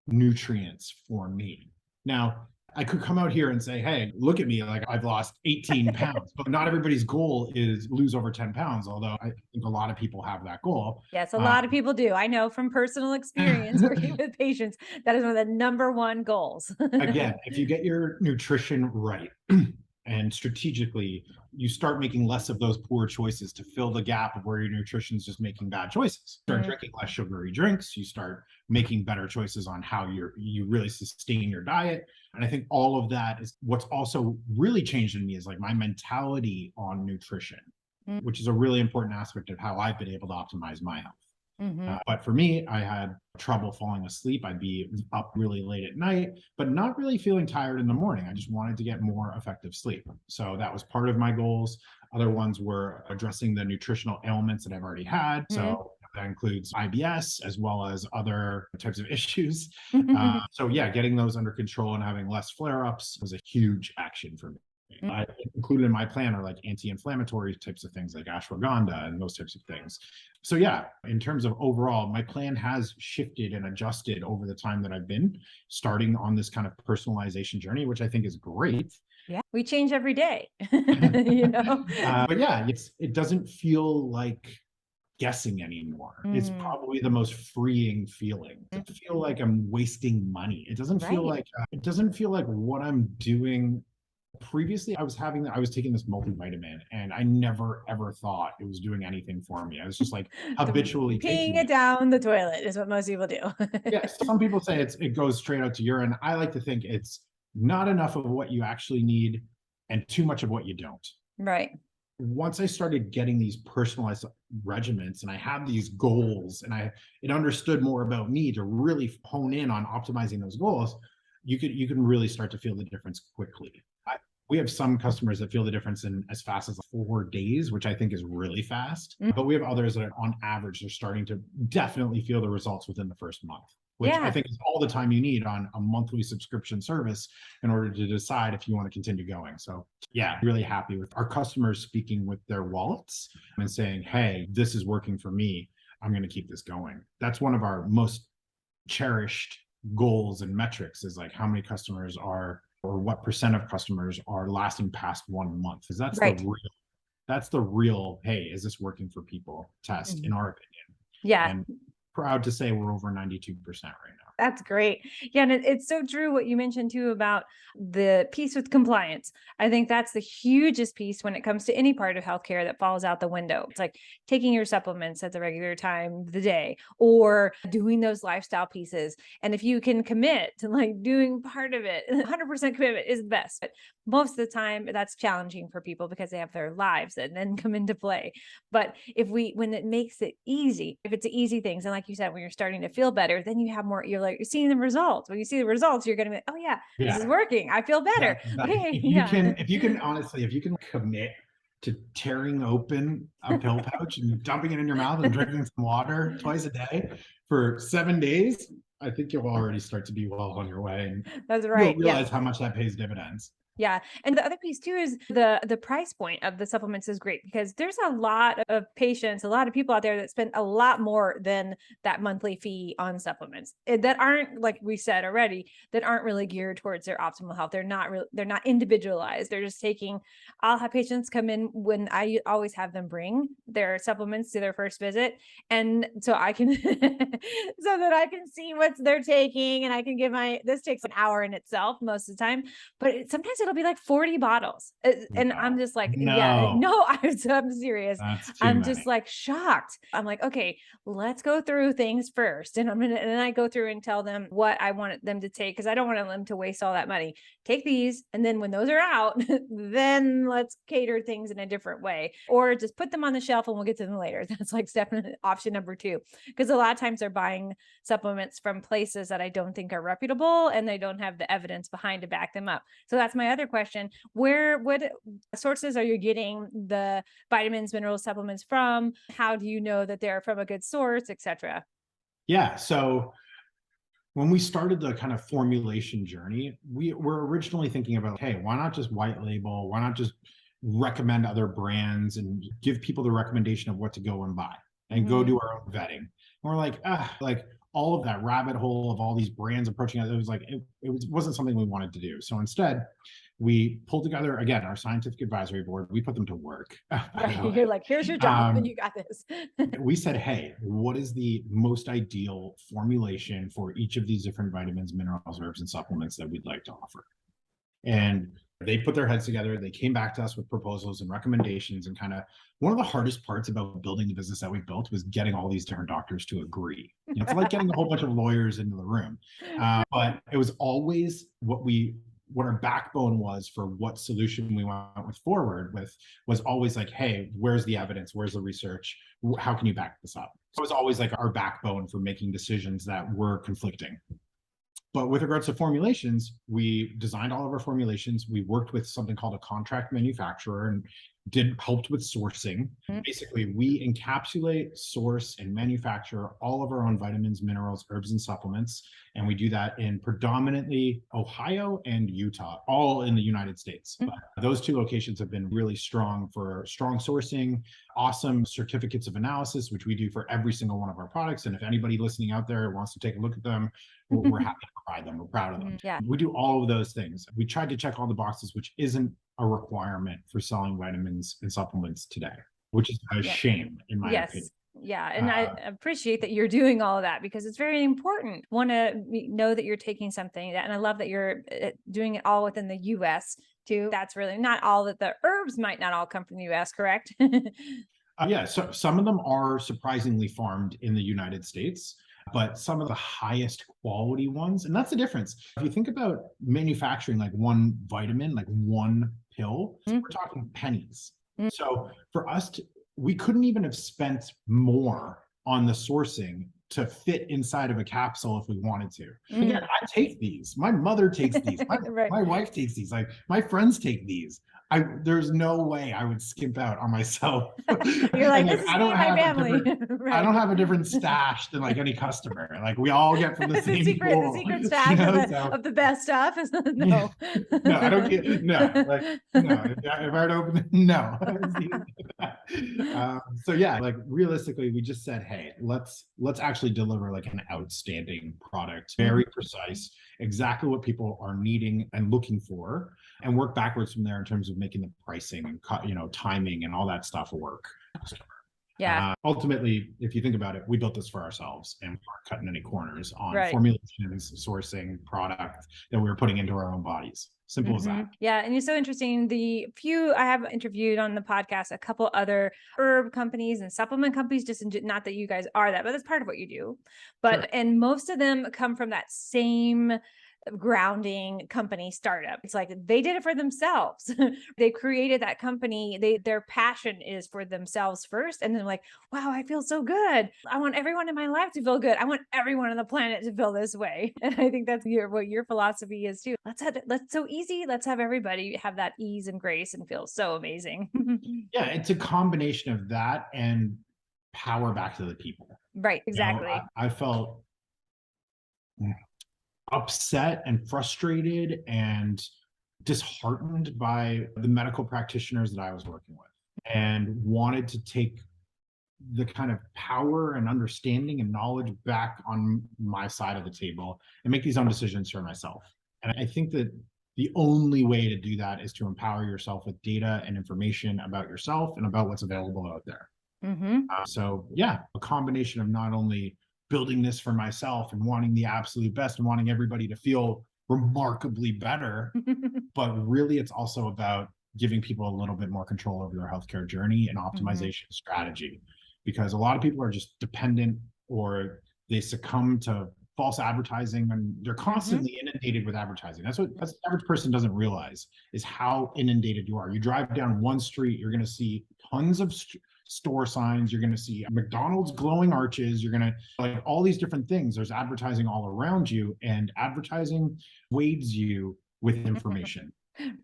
nutrients for me. Now, I could come out here and say, hey, look at me, like I've lost 18 pounds, but not everybody's goal is lose over 10 pounds, although I think a lot of people have that goal. Yes, a lot of people do. I know from personal experience working with patients, that is one of the number one goals. Again, if you get your nutrition right and strategically, you start making less of those poor choices to fill the gap of where your nutrition is just making bad choices. Start drinking less sugary drinks. You start making better choices on how you really sustain your diet. And I think all of that is what's also really changed in me is like my mentality on nutrition, which is a really important aspect of how I've been able to optimize my health. But for me, I had trouble falling asleep. I'd be up really late at night, but not really feeling tired in the morning. I just wanted to get more effective sleep. So that was part of my goals. Other ones were addressing the nutritional ailments that I've already had. So that includes IBS as well as other types of issues. So yeah, getting those under control and having less flare-ups was a huge action for me. I included in my plan are like anti-inflammatory types of things like ashwagandha and those types of things. So yeah, in terms of overall, my plan has shifted and adjusted over the time that I've been starting on this kind of personalization journey, which I think is great. Yeah, we change every day, you know. But yeah, it doesn't feel like guessing anymore. It's probably the most freeing feeling. It doesn't feel like I'm wasting money. It doesn't feel like what I'm doing. Previously, I was taking this multivitamin and I never ever thought it was doing anything for me. I was just like habitually taking Peeing it down the toilet is what most people do. Yeah, some people say it goes straight out to urine. I like to think it's not enough of what you actually need and too much of what you don't. Right. Once I started getting these personalized regimens and I had these goals and it understood more about me to really hone in on optimizing those goals, you can really start to feel the difference quickly. We have some customers that feel the difference in as fast as 4 days, which I think is really fast. But we have others that are on average, they're starting to definitely feel the results within the first month, which I think is all the time you need on a monthly subscription service in order to decide if you want to continue going. So yeah, really happy with our customers speaking with their wallets and saying, hey, this is working for me. I'm going to keep this going. That's one of our most cherished goals and metrics is like how many customers are or what percent of customers are lasting past 1 month, because that's the real, hey, is this working for people test in our opinion. Yeah. And proud to say we're over 92% right now. That's great. Yeah. And it's so true what you mentioned too about the piece with compliance. I think that's the hugest piece when it comes to any part of healthcare that falls out the window. It's like taking your supplements at the regular time of the day or doing those lifestyle pieces. And if you can commit to like doing part of it, 100% commitment is the best. But most of the time that's challenging for people because they have their lives that then come into play. But when it makes it easy, if it's easy things, and like you said, when you're starting to feel better, then you have more, you're seeing the results. When you see the results, you're going to be, oh yeah, this is working. I feel better. Okay. If you can commit to tearing open a pill pouch and dumping it in your mouth and drinking some water twice a day for 7 days, I think you'll already start to be well on your way. And that's right. you'll realize how much that pays dividends. Yeah. And the other piece too is the price point of the supplements is great because there's a lot of patients, a lot of people out there that spend a lot more than that monthly fee on supplements that aren't, like we said already, that aren't really geared towards their optimal health. They're not individualized. They're just taking, I'll have patients come in when I always have them bring their supplements to their first visit. And so I can, so that I can see what they're taking and I can give this takes an hour in itself most of the time, but sometimes it'll be like 40 bottles. And I'm No, just like, yeah, no, no, I'm serious. that's too I'm many. just like shocked. I'm like, okay, let's go through things first. And and then I go through and tell them what I want them to take because I don't want them to waste all that money. Take these. And then when those are out, then let's cater things in a different way or just put them on the shelf and we'll get to them later. That's like definitely option number 2. Because a lot of times they're buying supplements from places that I don't think are reputable and they don't have the evidence behind to back them up. So that's my other question. What sources are you getting the vitamins, mineral supplements from? How do you know that they're from a good source, etc.? Yeah. So when we started the kind of formulation journey, we were originally thinking about, hey, why not just white label? Why not just recommend other brands and give people the recommendation of what to go and buy and go do our own vetting? And we're like, like all of that rabbit hole of all these brands approaching us, it was like, wasn't something we wanted to do. So instead, we pulled together, again, our scientific advisory board. We put them to work. Right. You're like, here's your job and you got this. We said, hey, what is the most ideal formulation for each of these different vitamins, minerals, herbs, and supplements that we'd like to offer? And they put their heads together. They came back to us with proposals and recommendations. And kind of one of the hardest parts about building the business that we built was getting all these different doctors to agree. It's like getting a whole bunch of lawyers into the room. But it was always what our backbone was for what solution we went with forward with was always like, hey, where's the evidence? Where's the research? How can you back this up? So it was always like our backbone for making decisions that were conflicting. But with regards to formulations, we designed all of our formulations. We worked with something called a contract manufacturer and helped with sourcing. Basically, we encapsulate, source, and manufacture all of our own vitamins, minerals, herbs, and supplements. And we do that in predominantly Ohio and Utah, all in the United States. But those 2 locations have been really strong for strong sourcing, awesome certificates of analysis, which we do for every single one of our products. And if anybody listening out there wants to take a look at them, we're happy to provide them. We're proud of them. Yeah. We do all of those things. We tried to check all the boxes, which isn't a requirement for selling vitamins and supplements today, which is a shame in my opinion. Yeah. And I appreciate that you're doing all of that because it's very important. Want to know that you're taking something and I love that you're doing it all within the US too. That's really not all that the herbs might not all come from the US, correct? Yeah. So some of them are surprisingly farmed in the United States, but some of the highest quality ones, and that's the difference. If you think about manufacturing like one vitamin, like one pill, we're talking pennies. So for us we couldn't even have spent more on the sourcing to fit inside of a capsule if we wanted to. Again, I take these. My mother takes these. My wife takes these. Like my friends take these. There's no way I would skimp out on myself. You're like, this is me and my family. I don't have a different stash than like any customer. Like we all get from the same pool. The secret stash of the best stuff. No. No, I don't get no. If I were to open it, no. So yeah, like realistically, we just said, hey, let's actually deliver like an outstanding product, very precise, exactly what people are needing and looking for, and work backwards from there in terms of making the pricing and timing and all that stuff work. Yeah. Ultimately, if you think about it, we built this for ourselves and we weren't cutting any corners on formulations, sourcing, product that we were putting into our own bodies. Simple as that. Yeah. And it's so interesting. The few I have interviewed on the podcast, a couple other herb companies and supplement companies, not that you guys are that, but that's part of what you do. But, and most of them come from that same grounding company startup. It's like they did it for themselves. They created that company. Their passion is for themselves first. And then like, wow, I feel so good. I want everyone in my life to feel good. I want everyone on the planet to feel this way. And I think that's what your philosophy is too. Let's so easy. Let's have everybody have that ease and grace and feel so amazing. Yeah. It's a combination of that and power back to the people. Right. Exactly. I felt upset and frustrated and disheartened by the medical practitioners that I was working with and wanted to take the kind of power and understanding and knowledge back on my side of the table and make these own decisions for myself. And I think that the only way to do that is to empower yourself with data and information about yourself and about what's available out there. So yeah, a combination of not only building this for myself and wanting the absolute best and wanting everybody to feel remarkably better, but really it's also about giving people a little bit more control over their healthcare journey and optimization strategy, because a lot of people are just dependent or they succumb to false advertising and they're constantly inundated with advertising. That's what the average person doesn't realize, is how inundated you are. You drive down one street, you're going to see tons of store signs, you're going to see McDonald's glowing arches, you're going to like all these different things. There's advertising all around you, and advertising wades you with information.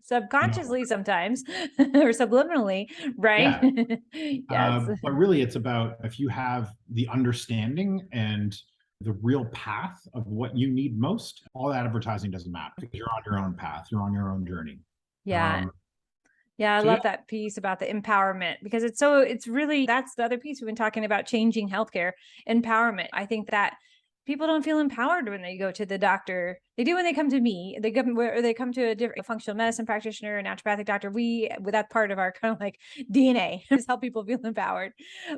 Subconsciously sometimes or subliminally, right? Yes. But really it's about, if you have the understanding and the real path of what you need most, all that advertising doesn't matter because you're on your own path, you're on your own journey. I love that piece about the empowerment, because it's really, that's the other piece we've been talking about, changing healthcare, empowerment. I think that people don't feel empowered when they go to the doctor. They do when they come to me. They come to a different functional medicine practitioner, a naturopathic doctor. That's part of our kind of like DNA is help people feel empowered.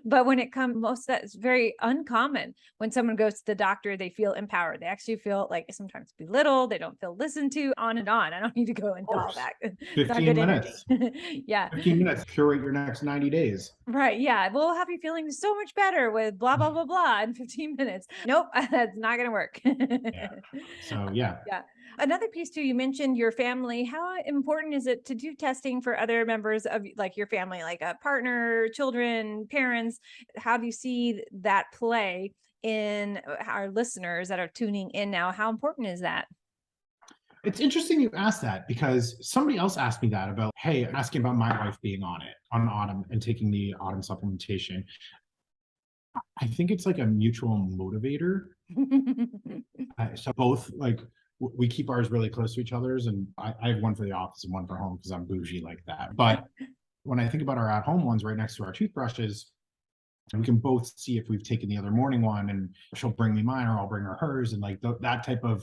But when it comes, that's very uncommon. When someone goes to the doctor, they feel empowered. They actually feel like sometimes belittled. They don't feel listened to, on and on. I don't need to go into all that. 15 minutes. 15 minutes, curate your next 90 days. Right. Yeah. We'll have you feeling so much better with blah, blah, blah, blah in 15 minutes. Nope. That's not going to work. So, yeah. Another piece too, you mentioned your family. How important is it to do testing for other members of like your family, like a partner, children, parents? How do you see that play in our listeners that are tuning in now? How important is that? It's interesting you asked that, because somebody else asked me that about, hey, asking about my wife being on Autumn and taking the Autumn supplementation. I think it's like a mutual motivator. So both, like, we keep ours really close to each other's, and I have one for the office and one for home because I'm bougie like that. But when I think about our at-home ones right next to our toothbrushes, we can both see if we've taken the other morning one, and she'll bring me mine or I'll bring her hers, and like that type of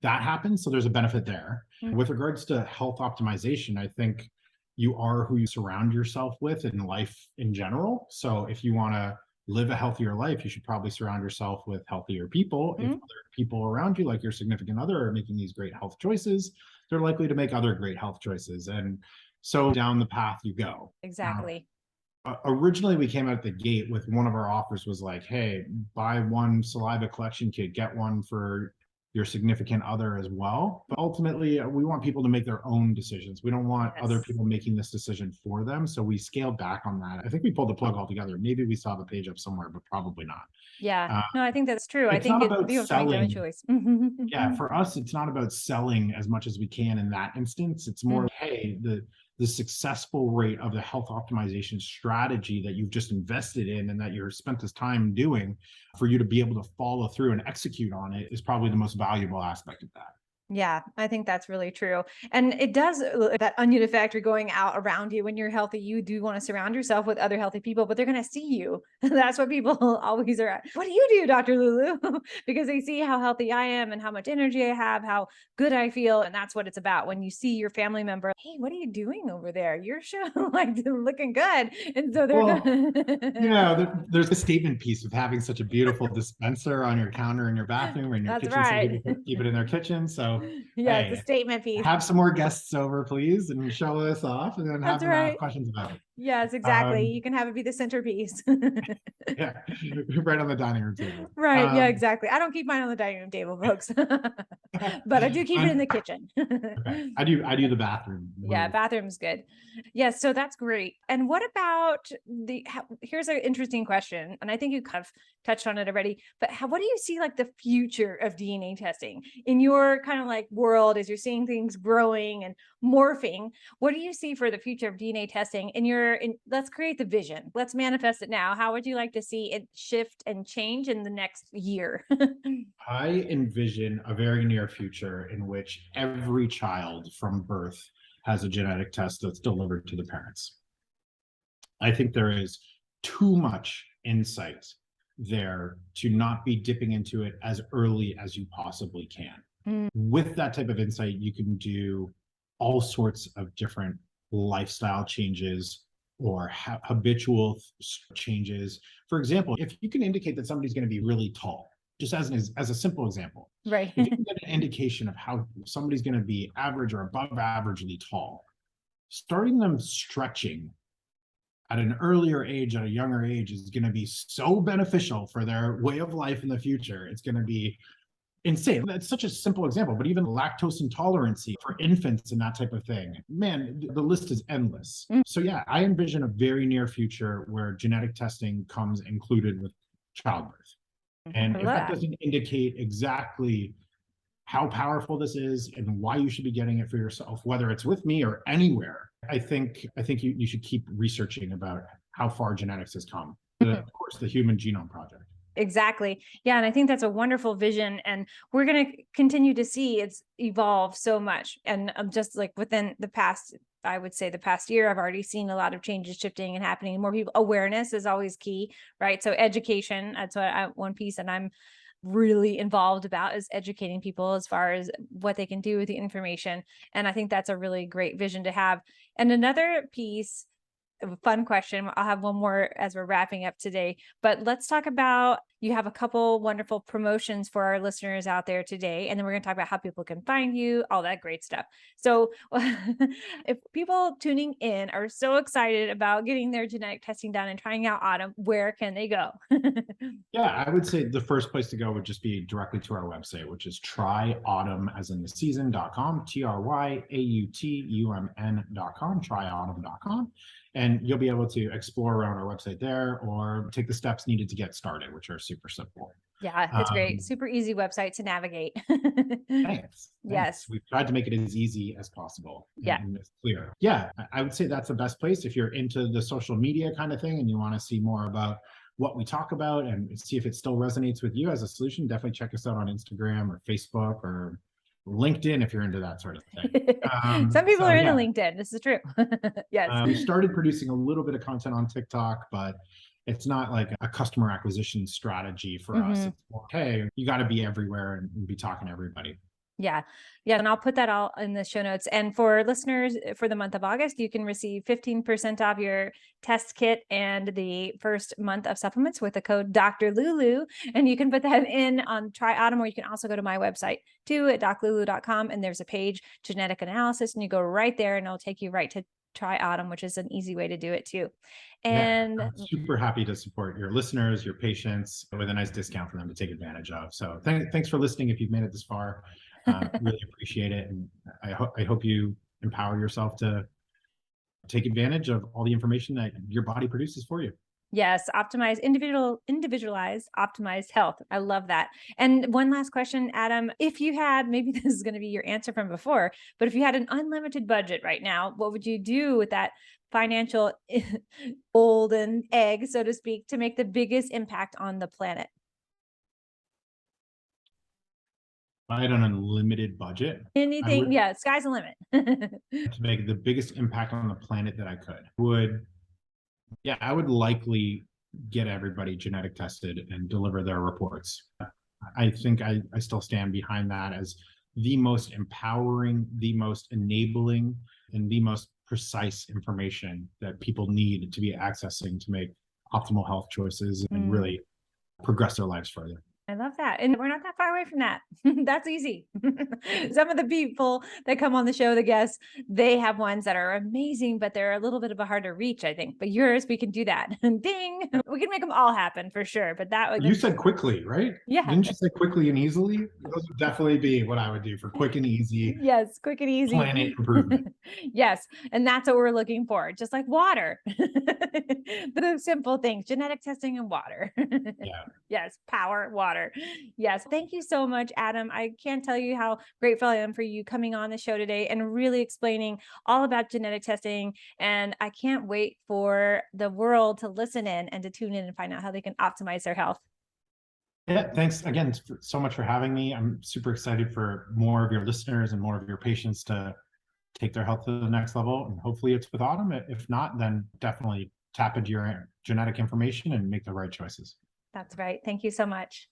that happens. So there's a benefit there. With regards to health optimization, I think you are who you surround yourself with in life in general. So if you want to live a healthier life, you should probably surround yourself with healthier people. If other people around you, like your significant other, are making these great health choices, they're likely to make other great health choices. And so down the path you go. Exactly. Originally, we came out the gate with one of our offers was like, hey, buy one saliva collection kit, get one for your significant other as well. But ultimately, we want people to make their own decisions. We don't want other people making this decision for them. So we scaled back on that. I think we pulled the plug altogether. Maybe we saw the page up somewhere, but probably not. Yeah. No, I think that's true. I think people have to make their own choice. Yeah, for us, it's not about selling as much as we can in that instance. It's more, hey, the successful rate of the health optimization strategy that you've just invested in and that you've spent this time doing, for you to be able to follow through and execute on it, is probably the most valuable aspect of that. Yeah, I think that's really true. And it does that onion effect going out around you. When you're healthy, you do want to surround yourself with other healthy people, but they're going to see you. That's what people always are at. What do you do, Dr. Lulu? Because they see how healthy I am and how much energy I have, how good I feel. And that's what it's about. When you see your family member, hey, what are you doing over there? You're sure like looking good. And so they're there's a statement piece of having such a beautiful dispenser on your counter in your bathroom or in your kitchen. Right. Some people keep it in their kitchen. So yeah, hey, it's a statement piece. Have some more guests over, please, and show us off, and then have them ask questions about it. Yes, exactly. You can have it be the centerpiece. Yeah, right on the dining room table. Right. Yeah, exactly. I don't keep mine on the dining room table, folks, but I do keep it in the kitchen. Okay. I do the bathroom. Yeah, bathroom's good. Yes, so that's great. And what about here's an interesting question, and I think you kind of touched on it already, but what do you see like the future of DNA testing in your kind of like world as you're seeing things growing and morphing? What do you see for the future of DNA testing in your let's create the vision. Let's manifest it now. How would you like to see it shift and change in the next year? I envision a very near future in which every child from birth has a genetic test that's delivered to the parents. I think there is too much insight there to not be dipping into it as early as you possibly can. With that type of insight, you can do all sorts of different lifestyle changes or habitual changes. For example, if you can indicate that somebody's going to be really tall, just as a simple example, Right. if you can get an indication of how somebody's going to be average or above averagely tall, starting them stretching at an earlier age, at a younger age, is going to be so beneficial for their way of life in the future. It's going to be insane. That's such a simple example, but even lactose intolerance for infants and that type of thing, man, the list is endless. So yeah, I envision a very near future where genetic testing comes included with childbirth. And if that doesn't indicate exactly how powerful this is and why you should be getting it for yourself, whether it's with me or anywhere, I think you should keep researching about how far genetics has come. Of course, the Human Genome Project. Exactly. Yeah. And I think that's a wonderful vision. And we're going to continue to see it's evolve so much. And just like within the past, I would say the past year, I've already seen a lot of changes shifting and happening. More people, awareness is always key, right? So education, that's one piece that I'm really involved about, is educating people as far as what they can do with the information. And I think that's a really great vision to have. And another piece, a fun question, I'll have one more as we're wrapping up today, but let's talk about, you have a couple wonderful promotions for our listeners out there today, and then we're going to talk about how people can find you, all that great stuff. So if people tuning in are so excited about getting their genetic testing done and trying out Autumn, where can they go? Yeah, I would say the first place to go would just be directly to our website, which is tryautumn, as in the season.com, TRYAUTUMN.com, tryautumn.com. And you'll be able to explore around our website there or take the steps needed to get started, which are super simple. Yeah, it's great. Super easy website to navigate. Thanks. Yes. We've tried to make it as easy as possible. Yeah. And it's clear. Yeah, I would say that's the best place if you're into the social media kind of thing and you want to see more about what we talk about and see if it still resonates with you as a solution. Definitely check us out on Instagram or Facebook or LinkedIn if you're into that sort of thing. Some people are into LinkedIn. This is true. Yes. We started producing a little bit of content on TikTok, but it's not like a customer acquisition strategy for us. It's more, hey, you got to be everywhere and be talking to everybody. Yeah. Yeah. And I'll put that all in the show notes. And for listeners, for the month of August, you can receive 15% off your test kit and the first month of supplements with the code Dr. Lulu. And you can put that in on Try Autumn, or you can also go to my website too at doclulu.com. And there's a page, genetic analysis, and you go right there and it'll take you right to Try Autumn, which is an easy way to do it too. And I'm super happy to support your listeners, your patients, with a nice discount for them to take advantage of. So thanks for listening. If you've made it this far, really appreciate it. And I hope you empower yourself to take advantage of all the information that your body produces for you. Yes, individualized, optimized health. I love that. And one last question, Adam, if you had, maybe this is going to be your answer from before, but if you had an unlimited budget right now, what would you do with that financial golden egg, so to speak, to make the biggest impact on the planet? I had an unlimited budget. Anything, sky's the limit. To make the biggest impact on the planet that I could. I would likely get everybody genetic tested and deliver their reports. I think I still stand behind that as the most empowering, the most enabling, and the most precise information that people need to be accessing to make optimal health choices and really progress their lives further. I love that. And we're not that far away from that. That's easy. Some of the people that come on the show, the guests, they have ones that are amazing, but they're a little bit of a harder reach, I think. But yours, we can do that. And ding, we can make them all happen for sure. But that you said quickly, right? Yeah. Didn't you say quickly and easily? Those would definitely be what I would do for quick and easy. Yes, quick and easy. Planet improvement. Yes. And that's what we're looking for. Just like water. The simple things, genetic testing and water. Yeah. Yes. Power, water. water. Yes. Thank you so much, Adam. I can't tell you how grateful I am for you coming on the show today and really explaining all about genetic testing. And I can't wait for the world to listen in and to tune in and find out how they can optimize their health. Yeah, thanks again so much for having me. I'm super excited for more of your listeners and more of your patients to take their health to the next level. And hopefully it's with Autumn. If not, then definitely tap into your genetic information and make the right choices. That's right. Thank you so much.